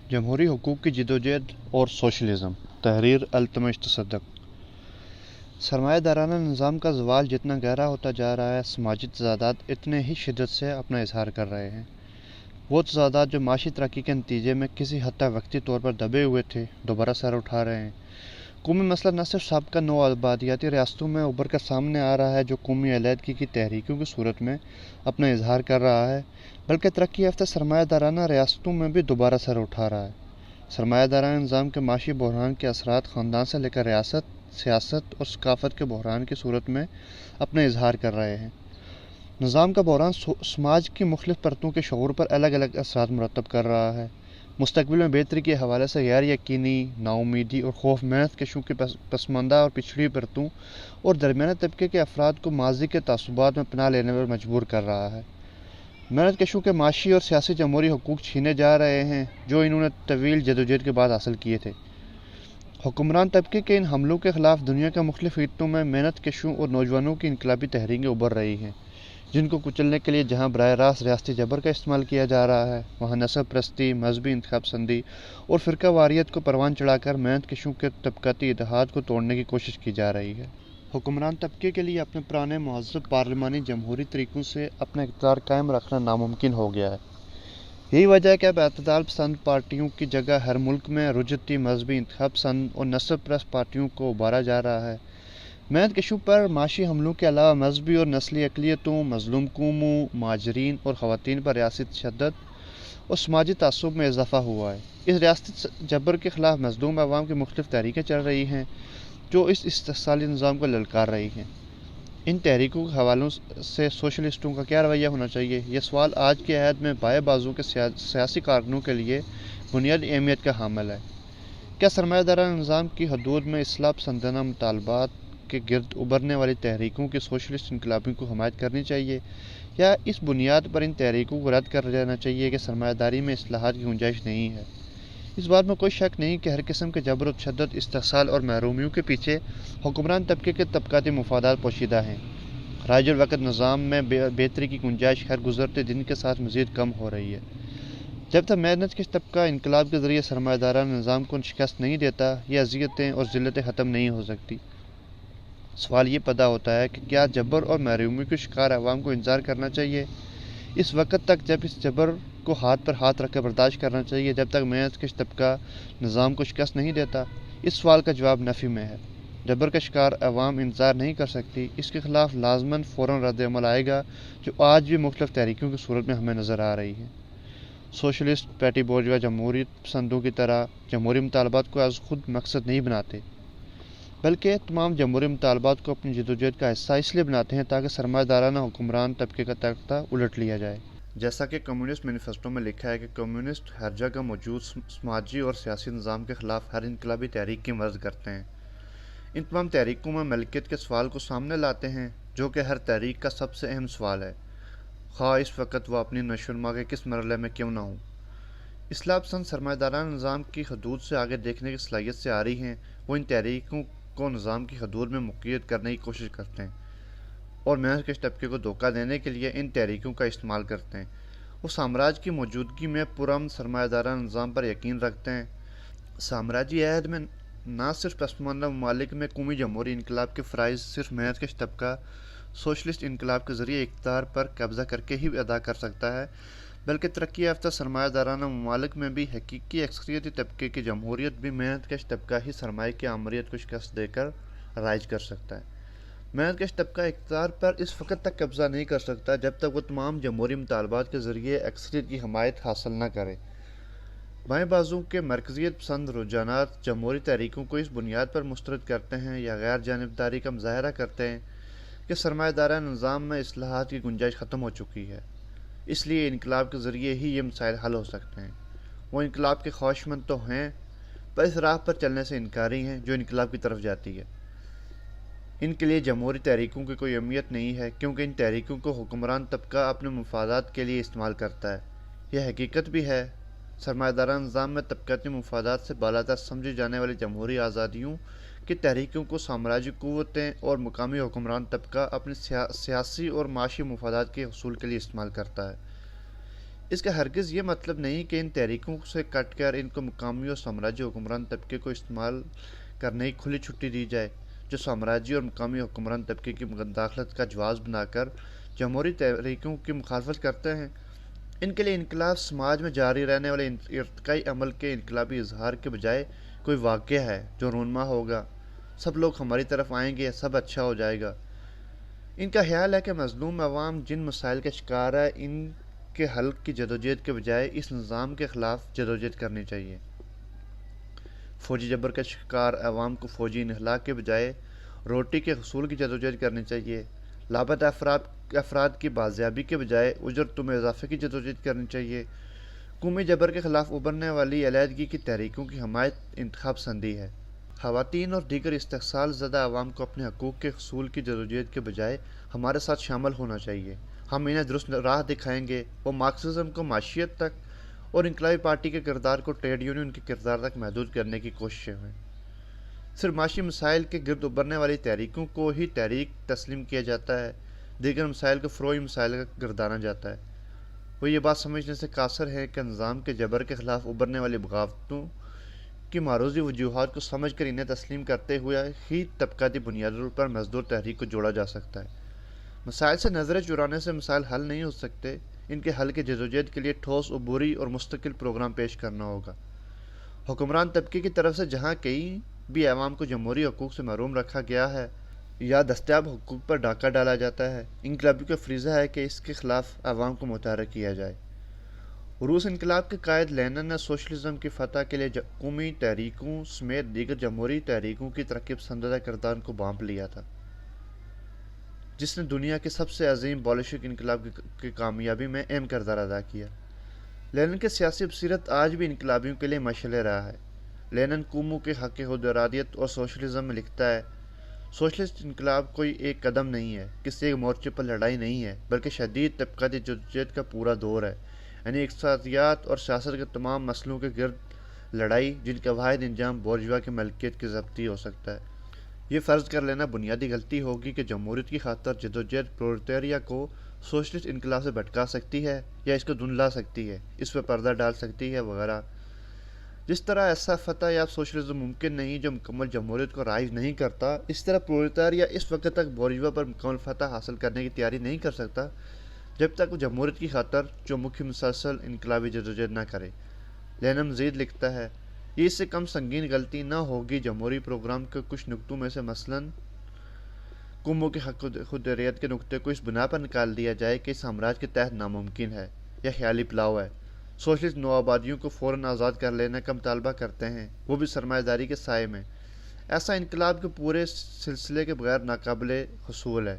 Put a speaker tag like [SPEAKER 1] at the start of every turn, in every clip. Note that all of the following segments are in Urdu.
[SPEAKER 1] جمہوری حقوق کی جدوجہد اور سوشلزم، تحریر التمش تصدق۔ سرمایہ دارانہ نظام کا زوال جتنا گہرا ہوتا جا رہا ہے، سماجی تضادات اتنے ہی شدت سے اپنا اظہار کر رہے ہیں۔ وہ تضادات جو معاشی ترقی کے نتیجے میں کسی حد تک وقتی طور پر دبے ہوئے تھے، دوبارہ سر اٹھا رہے ہیں۔ قومی مسئلہ نہ صرف سابقہ نو آبادیاتی ریاستوں میں ابھر کر سامنے آ رہا ہے، جو قومی علیحدگی کی تحریکوں کی صورت میں اپنا اظہار کر رہا ہے، بلکہ ترقی یافتہ سرمایہ دارانہ ریاستوں میں بھی دوبارہ سر اٹھا رہا ہے۔ سرمایہ دارانہ نظام کے معاشی بحران کے اثرات خاندان سے لے کر ریاست، سیاست اور ثقافت کے بحران کی صورت میں اپنا اظہار کر رہے ہیں۔ نظام کا بحران سماج کی مختلف پرتوں کے شعور پر الگ الگ اثرات مرتب کر رہا ہے۔ مستقبل میں بہتری کے حوالے سے غیر یقینی، نا امیدی اور خوف، محنت کشوں کی پسماندہ اور پچھڑی پرتوں اور درمیانے طبقے کے افراد کو ماضی کے تعصبات میں پناہ لینے پر مجبور کر رہا ہے۔ محنت کشوں کے معاشی اور سیاسی جمہوری حقوق چھینے جا رہے ہیں، جو انہوں نے طویل جدوجہد کے بعد حاصل کیے تھے۔ حکمران طبقے کے ان حملوں کے خلاف دنیا کے مختلف خطوں میں محنت کشوں اور نوجوانوں کی انقلابی تحریکیں ابھر رہی ہیں، جن کو کچلنے کے لیے جہاں براہ راست ریاستی جبر کا استعمال کیا جا رہا ہے، وہاں نسب پرستی، مذہبی انتخاب پسندی اور فرقہ واریت کو پروان چڑھا کر محنت کشوں کے طبقاتی اتحاد کو توڑنے کی کوشش کی جا رہی ہے۔ حکمران طبقے کے لیے اپنے پرانے مہذب پارلیمانی جمہوری طریقوں سے اپنا اقتدار قائم رکھنا ناممکن ہو گیا ہے۔ یہی وجہ ہے کہ اب اعتدال پسند پارٹیوں کی جگہ ہر ملک میں رجعتی، مذہبی انتخاب پسند اور نسب پرست پارٹیوں کو ابھارا جا رہا ہے۔ محنت کشوں پر معاشی حملوں کے علاوہ مذہبی اور نسلی اقلیتوں، مظلوم قوموں، مہاجرین اور خواتین پر ریاستی تشدد اور سماجی تعصب میں اضافہ ہوا ہے۔ اس ریاستی جبر کے خلاف مظلوم عوام کی مختلف تحریکیں چل رہی ہیں، جو اس استحصالی نظام کو للکار رہی ہیں۔ ان تحریکوں کے حوالوں سے سوشلسٹوں کا کیا رویہ ہونا چاہیے؟ یہ سوال آج کے عہد میں بائیں بازو کے سیاسی کارکنوں کے لیے بنیادی اہمیت کا حامل ہے۔ کیا سرمایہ دارانہ نظام کی حدود میں اصلاح پسندانہ مطالبات کے گرد ابھرنے والی تحریکوں کی سوشلسٹ انقلابیوں کو حمایت کرنی چاہیے، یا اس بنیاد پر ان تحریکوں کو رد کر دینا چاہیے کہ سرمایہ داری میں اصلاحات کی گنجائش نہیں ہے؟ اس بات میں کوئی شک نہیں کہ ہر قسم کے جبر و تشدد، استحصال اور محرومیوں کے پیچھے حکمران طبقے کے طبقاتی مفادات پوشیدہ ہیں۔ رائج الوقت نظام میں بہتری کی گنجائش ہر گزرتے دن کے ساتھ مزید کم ہو رہی ہے۔ جب تک محنت کش طبقہ انقلاب کے ذریعے سرمایہ دارانہ نظام کو شکست نہیں دیتا، یہ اذیتیں اور ذلتیں ختم نہیں ہو سکتی۔ سوال یہ پیدا ہوتا ہے کہ کیا جبر اور محرومی کے شکار عوام کو انتظار کرنا چاہیے اس وقت تک جب اس جبر کو ہاتھ پر ہاتھ رکھ کر برداشت کرنا چاہیے جب تک محنت کش طبقہ نظام کو شکست نہیں دیتا؟ اس سوال کا جواب نفی میں ہے۔ جبر کا شکار عوام انتظار نہیں کر سکتی، اس کے خلاف لازماً فوراً رد عمل آئے گا، جو آج بھی مختلف تحریکوں کی صورت میں ہمیں نظر آ رہی ہے۔ سوشلسٹ پیٹی بورژوا جمہوریت پسندوں کی طرح جمہوری مطالبات کو از خود مقصد نہیں بناتے، بلکہ تمام جمہوری مطالبات کو اپنی جدوجہد کا حصہ اس لیے بناتے ہیں تاکہ سرمایہ دارانہ حکمران طبقے کا تختہ الٹ لیا جائے۔ جیسا کہ کمیونسٹ مینیفیسٹو میں لکھا ہے کہ کمیونسٹ ہر جگہ موجود سماجی اور سیاسی نظام کے خلاف ہر انقلابی تحریک کی مدد کرتے ہیں۔ ان تمام تحریکوں میں ملکیت کے سوال کو سامنے لاتے ہیں، جو کہ ہر تحریک کا سب سے اہم سوال ہے، خواہ اس وقت وہ اپنی نشوونما کے کس مرحلے میں کیوں نہ ہوں۔ اصلاح پسند سرمایہ دارانہ نظام کی حدود سے آگے دیکھنے کی صلاحیت سے آ رہی ہیں۔ وہ ان تحریکوں کو نظام کی حدود میں مقید کرنے کی کوشش کرتے ہیں اور محنت کش طبقے کو دھوکہ دینے کے لیے ان تحریکوں کا استعمال کرتے ہیں۔ وہ سامراج کی موجودگی میں پرامن سرمایہ دارانہ نظام پر یقین رکھتے ہیں۔ سامراجی عہد میں نہ صرف پسماندہ ممالک میں قومی جمہوری انقلاب کے فرائض صرف محنت کش طبقہ سوشلسٹ انقلاب کے ذریعے اقتدار پر قبضہ کر کے ہی ادا کر سکتا ہے، بلکہ ترقی یافتہ سرمایہ دارانہ ممالک میں بھی حقیقی اکثریتی طبقے کی جمہوریت بھی محنت کش طبقہ ہی سرمایہ کی آمریت کو شکست دے کر رائج کر سکتا ہے۔ محنت کش طبقہ اقتدار پر اس وقت تک قبضہ نہیں کر سکتا جب تک وہ تمام جمہوری مطالبات کے ذریعے اکثریت کی حمایت حاصل نہ کرے۔ بائیں بازو کے مرکزیت پسند رجحانات جمہوری تحریکوں کو اس بنیاد پر مسترد کرتے ہیں یا غیر جانبداری کا مظاہرہ کرتے ہیں کہ سرمایہ دارانہ نظام میں اصلاحات کی گنجائش ختم ہو چکی ہے، اس لیے انقلاب کے ذریعے ہی یہ مسائل حل ہو سکتے ہیں۔ وہ انقلاب کے خواہشمند تو ہیں، پر اس راہ پر چلنے سے انکاری ہیں جو انقلاب کی طرف جاتی ہے۔ ان کے لیے جمہوری تحریکوں کی کوئی اہمیت نہیں ہے، کیونکہ ان تحریکوں کو حکمران طبقہ اپنے مفادات کے لیے استعمال کرتا ہے۔ یہ حقیقت بھی ہے۔ سرمایہ دارانہ نظام میں طبقاتی مفادات سے بالاتر سمجھی جانے والی جمہوری آزادیوں کی تحریکوں کو سامراجی قوتیں اور مقامی حکمران طبقہ اپنے سیاسی اور معاشی مفادات کے حصول کے لیے استعمال کرتا ہے۔ اس کا ہرگز یہ مطلب نہیں کہ ان تحریکوں سے کٹ کر ان کو مقامی اور سامراجی حکمران طبقے کو استعمال کرنے کی کھلی چھٹی دی جائے، جو سامراجی اور مقامی حکمران طبقے کی مداخلت کا جواز بنا کر جمہوری تحریکوں کی مخالفت کرتے ہیں۔ ان کے لیے انقلاب سماج میں جاری رہنے والے ارتقائی عمل کے انقلابی اظہار کے بجائے کوئی واقعہ ہے جو رونما ہوگا، سب لوگ ہماری طرف آئیں گے، سب اچھا ہو جائے گا۔ ان کا خیال ہے کہ مظلوم عوام جن مسائل کا شکار ہے، ان کے حل کی جدوجہد کے بجائے اس نظام کے خلاف جدوجہد کرنی چاہیے۔ فوجی جبر کا شکار عوام کو فوجی انخلاء کے بجائے روٹی کے حصول کی جدوجہد کرنی چاہیے۔ لاپتہ افراد کی بازیابی کے بجائے اجرتوں میں اضافے کی جدوجہد کرنی چاہیے۔ قومی جبر کے خلاف ابھرنے والی علیحدگی کی تحریکوں کی حمایت انتخاب پسندی ہے۔ خواتین اور دیگر استحصال زدہ عوام کو اپنے حقوق کے حصول کی جدوجہد کے بجائے ہمارے ساتھ شامل ہونا چاہیے۔ ہم انہیں درست راہ دکھائیں گے۔ وہ مارکسزم کو معیشت تک اور انقلابی پارٹی کے کردار کو ٹریڈ یونین کے کردار تک محدود کرنے کی کوششیں ہیں۔ صرف معاشی مسائل کے گرد ابھرنے والی تحریکوں کو ہی تحریک تسلیم کیا جاتا ہے، دیگر مسائل کو فروعی مسائل کا گردانا جاتا ہے۔ وہ یہ بات سمجھنے سے قاصر ہے کہ نظام کے جبر کے خلاف ابھرنے والی بغاوتوں کی معروضی وجوہات کو سمجھ کر انہیں تسلیم کرتے ہوئے ہی طبقاتی بنیادوں پر مزدور تحریک کو جوڑا جا سکتا ہے۔ مسائل سے نظریں چرانے سے مسائل حل نہیں ہو سکتے۔ ان کے حل کی جدوجہد کے لیے ٹھوس، عبوری اور مستقل پروگرام پیش کرنا ہوگا۔ حکمران طبقے کی طرف سے جہاں کہیں بھی عوام کو جمہوری حقوق سے محروم رکھا گیا ہے یا دستیاب حقوق پر ڈاکہ ڈالا جاتا ہے، انقلابیوں کا فریضہ ہے کہ اس کے خلاف عوام کو متحرک کیا جائے۔ روس انقلاب کے قائد لینن نے سوشلزم کی فتح کے لیے قومی تحریکوں سمیت دیگر جمہوری تحریکوں کی ترقی پسندانہ کردار کو بانپ لیا تھا، جس نے دنیا کے سب سے عظیم بولشوک انقلاب کی کامیابی میں اہم کردار ادا کیا۔ لینن کی سیاسی بصیرت آج بھی انقلابیوں کے لیے مشعل راہ ہے۔ لینن قوموں کے حق خود ارادیت اور سوشلزم میں لکھتا ہے، سوشلسٹ انقلاب کوئی ایک قدم نہیں ہے، کسی ایک مورچے پر لڑائی نہیں ہے، بلکہ شدید طبقاتی جدوجہد کا پورا دور ہے، یعنی اقتصادیات اور سیاست کے تمام مسئلوں کے گرد لڑائی، جن کا واحد انجام بورژوا کی ملکیت کی ضبطی ہو سکتا ہے۔ یہ فرض کر لینا بنیادی غلطی ہوگی کہ جمہوریت کی خاطر جدوجہد پرولتاریا کو سوشلسٹ انقلاب سے بھٹکا سکتی ہے یا اس کو دھندلا سکتی ہے، اس پر پردہ ڈال سکتی ہے وغیرہ۔ جس طرح ایسا فتح یاب سوشلزم ممکن نہیں جو مکمل جمہوریت کو رائج نہیں کرتا، اس طرح پرولتاریا اس وقت تک بورژوا پر مکمل فتح حاصل کرنے کی تیاری نہیں کر سکتا جب تک وہ جمہوریت کی خاطر چومکھی مسلسل انقلابی جدوجہد نہ کرے۔ لینن مزید لکھتا ہے، یہ اس سے کم سنگین غلطی نہ ہوگی جمہوری پروگرام کے کچھ نقطوں میں سے مثلاً قوموں کے حق خود ارادیت کے نقطے کو اس بنا پر نکال دیا جائے کہ سامراج کے تحت ناممکن ہے یا خیالی پلاؤ ہے۔ سوشلسٹ نوآبادیوں کو فوراً آزاد کر لینے کا مطالبہ کرتے ہیں، وہ بھی سرمایہ داری کے سائے میں۔ ایسا انقلاب کے پورے سلسلے کے بغیر ناقابل حصول ہے۔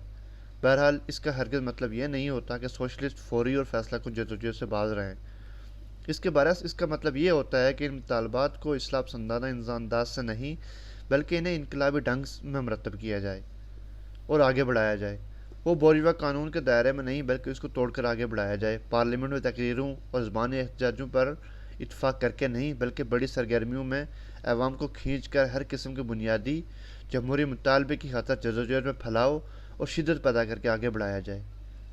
[SPEAKER 1] بہرحال اس کا ہرگز مطلب یہ نہیں ہوتا کہ سوشلسٹ فوری اور فیصلہ کن جدوجہد سے باز رہیں۔ اس کے برعکس اس کا مطلب یہ ہوتا ہے کہ ان مطالبات کو اصلاح پسندانہ انداز سے نہیں بلکہ انہیں انقلابی ڈھنگ میں مرتب کیا جائے اور آگے بڑھایا جائے۔ وہ بورژوا قانون کے دائرے میں نہیں بلکہ اس کو توڑ کر آگے بڑھایا جائے۔ پارلیمنٹ میں تقریروں اور زبانی احتجاجوں پر اتفاق کر کے نہیں بلکہ بڑی سرگرمیوں میں عوام کو کھینچ کر ہر قسم کے بنیادی جمہوری مطالبے کی خاطر جدوجہد میں پھیلاؤ اور شدت پیدا کر کے آگے بڑھایا جائے،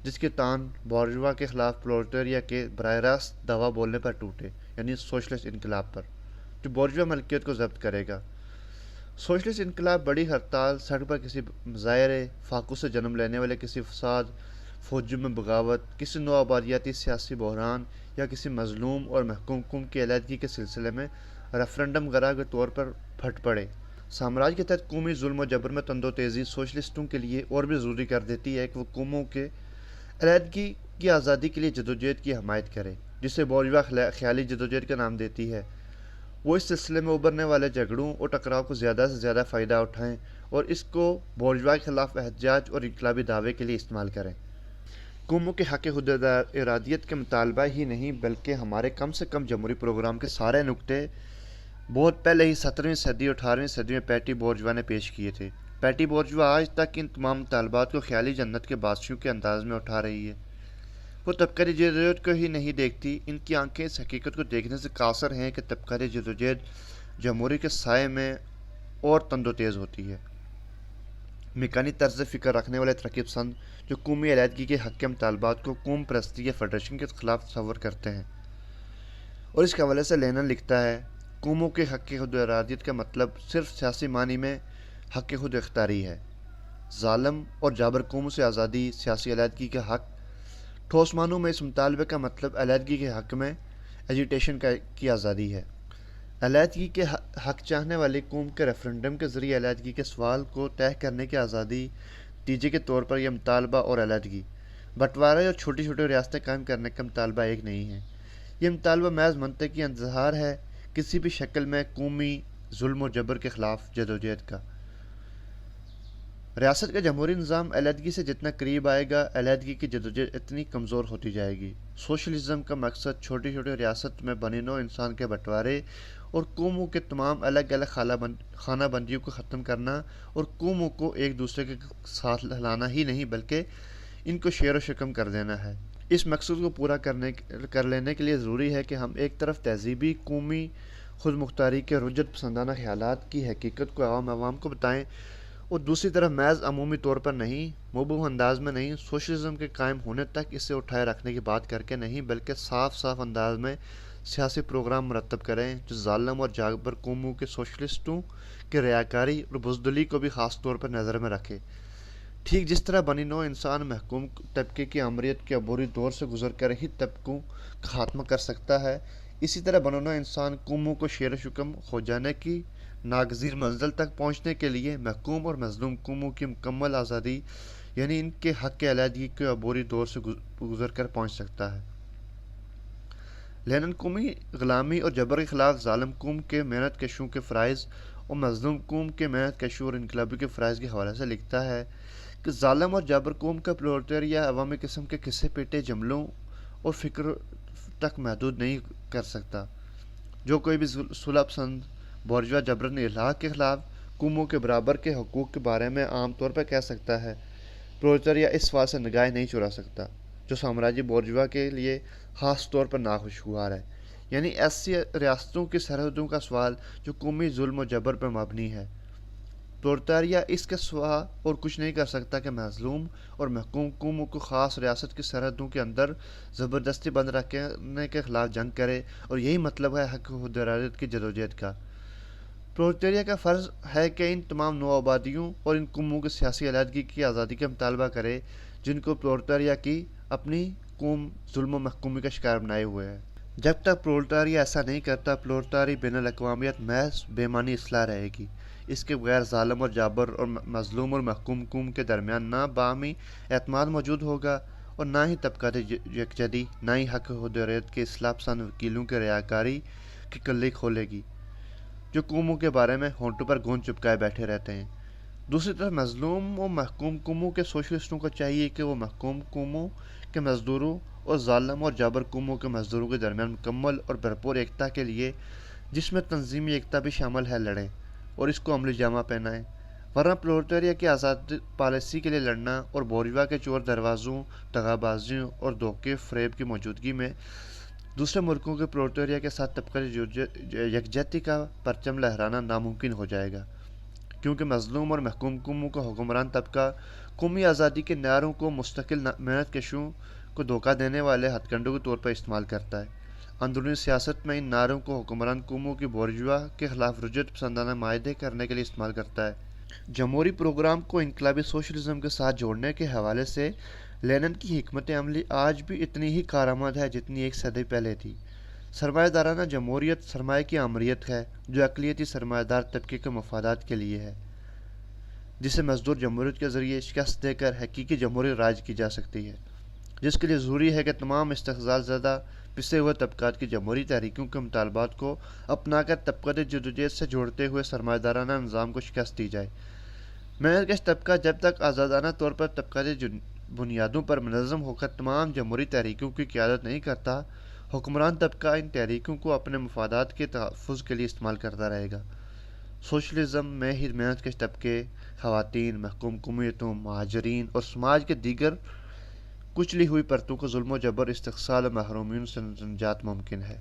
[SPEAKER 1] جس کے تان بورژوا کے خلاف پرولتاریا کے براہ راست دعویٰ بولنے پر ٹوٹے، یعنی سوشلسٹ انقلاب پر، جو بورژوا ملکیت کو ضبط کرے گا۔ سوشلسٹ انقلاب بڑی ہڑتال، سڑک پر کسی مظاہرے، فاقوں سے جنم لینے والے کسی فساد، فوجوں میں بغاوت، کسی نوآبادیاتی سیاسی بحران یا کسی مظلوم اور محکوم قوم کی علیحدگی کے سلسلے میں ریفرنڈم وغیرہ کے طور پر پھٹ پڑے۔ سامراج کے تحت قومی ظلم و جبر میں تند و تیزی سوشلسٹوں کے لیے اور بھی ضروری کر دیتی ہے کہ وہ قوموں کے علیحدگی کی آزادی کے لیے جدوجہد کی حمایت کرے، جسے بورژوا خیالی جدوجہد کا نام دیتی ہے۔ وہ اس سلسلے میں ابھرنے والے جھگڑوں اور ٹکراؤ کو زیادہ سے زیادہ فائدہ اٹھائیں اور اس کو بورژوا کے خلاف احتجاج اور انقلابی دعوے کے لیے استعمال کریں۔ قوموں کے حق خود ارادیت کے مطالبہ ہی نہیں بلکہ ہمارے کم سے کم جمہوری پروگرام کے سارے نقطے بہت پہلے ہی 17ویں صدی اور 18ویں صدی میں پیٹی بورژوا نے پیش کیے تھے۔ پیٹی بورژوا آج تک ان تمام مطالبات کو خیالی جنت کے بادشاہوں کے انداز میں اٹھا رہی ہے۔ وہ طبقاتی جدوجہد کو ہی نہیں دیکھتی، ان کی آنکھیں اس حقیقت کو دیکھنے سے قاصر ہیں کہ طبقاتی جدوجہد جمہوری کے سائے میں اور تند و تیز ہوتی ہے۔ مکانی طرز فکر رکھنے والے ترقی پسند جو قومی علیحدگی کے حق کے مطالبات کو قوم پرستی یا فیڈریشن کے خلاف تصور کرتے ہیں۔ اور اس کے حوالے سے لینن لکھتا ہے، قوموں کے حق خود ارادیت کا مطلب صرف سیاسی معنی میں حق خود اختیاری ہے۔ ظالم اور جابر قوموں سے آزادی، سیاسی علیحدگی کا حق۔ ٹھوس معنوں میں اس مطالبے کا مطلب علیحدگی کے حق میں ایجیٹیشن کی آزادی ہے۔ علیحدگی کے حق چاہنے والی قوم کے ریفرنڈم کے ذریعے علیحدگی کے سوال کو طے کرنے کی آزادی۔ نتیجے کے طور پر یہ مطالبہ اور علیحدگی، بٹوارے اور چھوٹی چھوٹی ریاستیں قائم کرنے کا مطالبہ ایک نہیں ہے۔ یہ مطالبہ محض منطقی اظہار ہے کسی بھی شکل میں قومی ظلم و جبر کے خلاف جدوجہد کا۔ ریاست کا جمہوری نظام علیحدگی سے جتنا قریب آئے گا، علیحدگی کی جدوجہد اتنی کمزور ہوتی جائے گی۔ سوشلزم کا مقصد چھوٹی چھوٹی ریاست میں بنی نوع انسان کے بٹوارے اور قوموں کے تمام الگ الگ خانہ بندیوں کو ختم کرنا اور قوموں کو ایک دوسرے کے ساتھ لانا ہی نہیں بلکہ ان کو شیر و شکم کر دینا ہے۔ اس مقصد کو پورا کر لینے کے لیے ضروری ہے کہ ہم ایک طرف تہذیبی قومی خود مختاری کے رجعت پسندانہ خیالات کی حقیقت کو عوام کو بتائیں اور دوسری طرف محض عمومی طور پر نہیں، مبہم انداز میں نہیں، سوشلزم کے قائم ہونے تک اسے اٹھائے رکھنے کی بات کر کے نہیں بلکہ صاف انداز میں سیاسی پروگرام مرتب کریں جو ظالم اور جابر قوموں کے سوشلسٹوں کے ریاکاری اور بزدلی کو بھی خاص طور پر نظر میں رکھے۔ ٹھیک جس طرح بنی نوع انسان محکوم طبقے کی آمریت کے عبوری دور سے گزر کر ہی طبقوں کا خاتمہ کر سکتا ہے، اسی طرح بنی نوع انسان قوموں کو شیر و شکم ہو جانے کی ناگزیر منزل تک پہنچنے کے لیے محکوم اور مظلوم قوموں کی مکمل آزادی یعنی ان کے حق علیحدگی کے عبوری دور سے گزر کر پہنچ سکتا ہے۔ لینن قومی غلامی اور جبر کے خلاف ظالم قوم کے محنت کشوں کے فرائض اور مظلوم قوم کے محنت کشوں اور انقلابی کے فرائض کے حوالے سے لکھتا ہے کہ ظالم اور جابر قوم کا پرولٹیریا عوامی قسم کے کسے پیٹے جملوں اور فکر تک محدود نہیں کر سکتا۔ جو کوئی بھی صلح پسند بورژوا جبرن الحاق کے خلاف قوموں کے برابر کے حقوق کے بارے میں عام طور پر کہہ سکتا ہے، پرولٹیریا اس سوال سے نگاہ نہیں چرا سکتا جو سامراجی بورژوا کے لیے خاص طور پر ناخوشگوار ہے، یعنی ایسی ریاستوں کی سرحدوں کا سوال جو قومی ظلم و جبر پر مبنی ہے۔ پرولٹیریا اس کے سوا اور کچھ نہیں کر سکتا کہ مظلوم اور محکوم قوموں کو خاص ریاست کی سرحدوں کے اندر زبردستی بند رکھنے کے خلاف جنگ کرے، اور یہی مطلب ہے حق خود ارادیت کی جدوجہد کا۔ پرولٹیریا کا فرض ہے کہ ان تمام نو آبادیوں اور ان قوموں کی سیاسی علیحدگی کی آزادی کا مطالبہ کرے جن کو پرولٹیریا کی اپنی قوم ظلم و محکومی کا شکار بنائے ہوئے ہے۔ جب تک پرولٹیریا ایسا نہیں کرتا، پرولٹاری بین الاقوامیت محض بے معنی اصطلاح رہے گی۔ اس کے بغیر ظالم اور جابر اور مظلوم اور محکوم قوم کے درمیان نہ باہمی اعتماد موجود ہوگا اور نہ ہی طبقاتی یکجہتی، نہ ہی حق خود ارادیت کے اصلاح پسند وکیلوں کے ریاکاری کی کلی کھولے گی جو قوموں کے بارے میں ہونٹوں پر گوند چپکائے بیٹھے رہتے ہیں۔ دوسری طرف مظلوم و محکوم قوموں کے سوشلسٹوں کو چاہیے کہ وہ محکوم قوموں کے مزدوروں اور ظالم اور جابر قوموں کے مزدوروں کے درمیان مکمل اور بھرپور ایکتا کے لیے، جس میں تنظیمی ایکتا بھی شامل ہے، لڑیں اور اس کو عملی جامہ پہنائیں، ورنہ پرولٹیریا کی آزاد پالیسی کے لیے لڑنا اور بورژوا کے چور دروازوں، دغابازیوں اور دھوکے فریب کی موجودگی میں دوسرے ملکوں کے پرولٹیریا کے ساتھ طبقاتی یکجہتی کا پرچم لہرانا ناممکن ہو جائے گا، کیونکہ مظلوم اور محکوم قوموں کا حکمران طبقہ قومی آزادی کے نعروں کو مستقل محنت کشوں کو دھوکہ دینے والے ہتھ کنڈوں کے طور پر استعمال کرتا ہے۔ اندرونی سیاست میں ان نعروں کو حکمران قوموں کی بورژوا کے خلاف رجعت پسندانہ معاہدے کرنے کے لیے استعمال کرتا ہے۔ جمہوری پروگرام کو انقلابی سوشلزم کے ساتھ جوڑنے کے حوالے سے لینن کی حکمت عملی آج بھی اتنی ہی کارآمد ہے جتنی ایک صدی پہلے تھی۔ سرمایہ دارانہ جمہوریت سرمایہ کی آمریت ہے جو اقلیتی سرمایہ دار طبقے کے مفادات کے لیے ہے، جسے مزدور جمہوریت کے ذریعے شکست دے کر حقیقی جمہوری راج کی جا سکتی ہے، جس کے لیے ضروری ہے کہ تمام استحصال زدہ پسے ہوئے طبقات کی جمہوری تحریکوں کے مطالبات کو اپنا کر طبقاتی جدوجہد سے جوڑتے ہوئے سرمایہ دارانہ نظام کو شکست دی جائے۔ محنت کش طبقہ جب تک آزادانہ طور پر طبقاتی بنیادوں پر منظم ہو کر تمام جمہوری تحریکوں کی قیادت نہیں کرتا، حکمران طبقہ ان تحریکوں کو اپنے مفادات کے تحفظ کے لیے استعمال کرتا رہے گا۔ سوشلزم میں ہی محنت کش طبقے، خواتین، محکوم قومیتوں، مہاجرین اور سماج کے دیگر کچلی ہوئی پرتوں کو ظلم و جبر، استحصال و محرومیوں سے نجات ممکن ہے۔